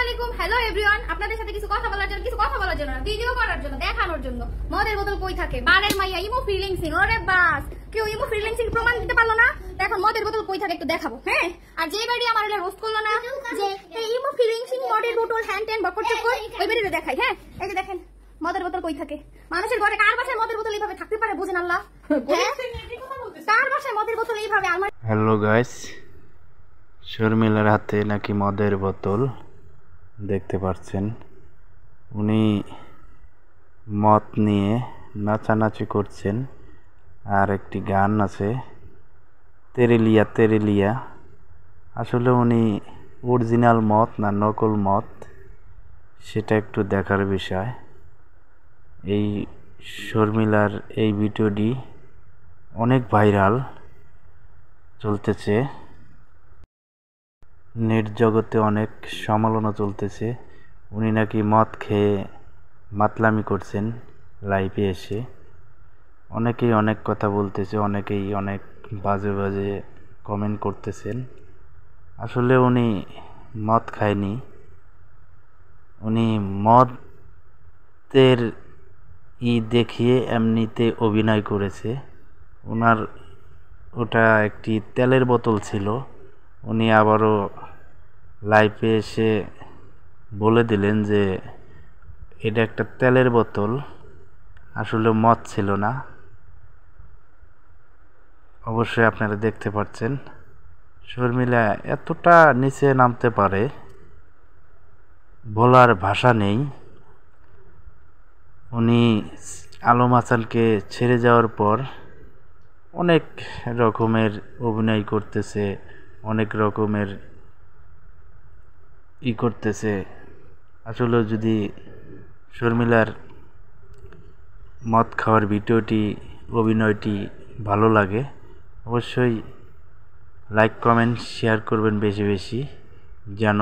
আলাইকুম, hello everyone. আপনাদের সাথে কিছু কথা বলার জন্য না, ভিডিও করার জন্য, দেখানোর জন্য। মদের বোতল কই থাকে? বারের মাইয়া ইমো ফ্রিল্যান্সিং, ওরে বাস। কেউ ইমো ফ্রিল্যান্সিং প্রমাণ দিতে পারলো না, এখন মদের বোতল কই থাকে একটু দেখাবো। হ্যাঁ, আর যে বাড়ি আমার রোস্ট করলো না যে ইমো ফ্রিল্যান্সিং মদের বোতল হ্যান্ড টেন বকর চক্কর, ওই বাড়িতে দেখাই। হ্যাঁ, এই যে দেখেন মদের বোতল কই থাকে। মানুষের ঘরে কার বাসায় মদের বোতল এইভাবে থাকতে পারে বুঝেন আল্লাহ? কার বাসায় মদের বোতল এইভাবে? আমার হ্যালো গাইস, শর্মিলার হাতে নাকি মদের বোতল দেখতে পাচ্ছেন। উনি মদ নিয়ে নাচানাচি করছেন, আর একটি গান আছে তেরেলিয়া তেরেলিয়া। আসলে উনি অরিজিনাল মদ না নকল মদ সেটা একটু দেখার বিষয়। এই শর্মিলার এই ভিডিওটি অনেক ভাইরাল চলতেছে, নেট জগতে অনেক সমালোচনা চলতেছে। উনি নাকি মদ খেয়ে মাতলামি করছেন লাইভে এসে। অনেকেই অনেক কথা বলতেছে, অনেকেই অনেক বাজে বাজে কমেন্ট করতেছেন। আসলে উনি মদ খায়নি, উনি মদের দেখিয়ে এমনিতে অভিনয় করেছে। ওনার ওটা একটি তেলের বোতল ছিল। উনি আবারও লাইভে এসে বলে দিলেন যে এটা একটা তেলের বোতল, আসলে মদ ছিল না। অবশ্যই আপনারা দেখতে পাচ্ছেন শর্মিলা এতটা নিচে নামতে পারে বলার ভাষা নেই। উনি আলম হাসানকে ছেড়ে যাওয়ার পর অনেক রকমের অভিনয় করতেছে, অনেক রকমের করতেছে। আসলে যদি শর্মিলার মদ খাওয়ার ভিডিওটি, অভিনয়টি ভালো লাগে অবশ্যই লাইক কমেন্ট শেয়ার করবেন বেশি বেশি, যেন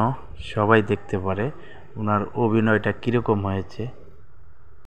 সবাই দেখতে পারে ওনার অভিনয়টা কীরকম হয়েছে।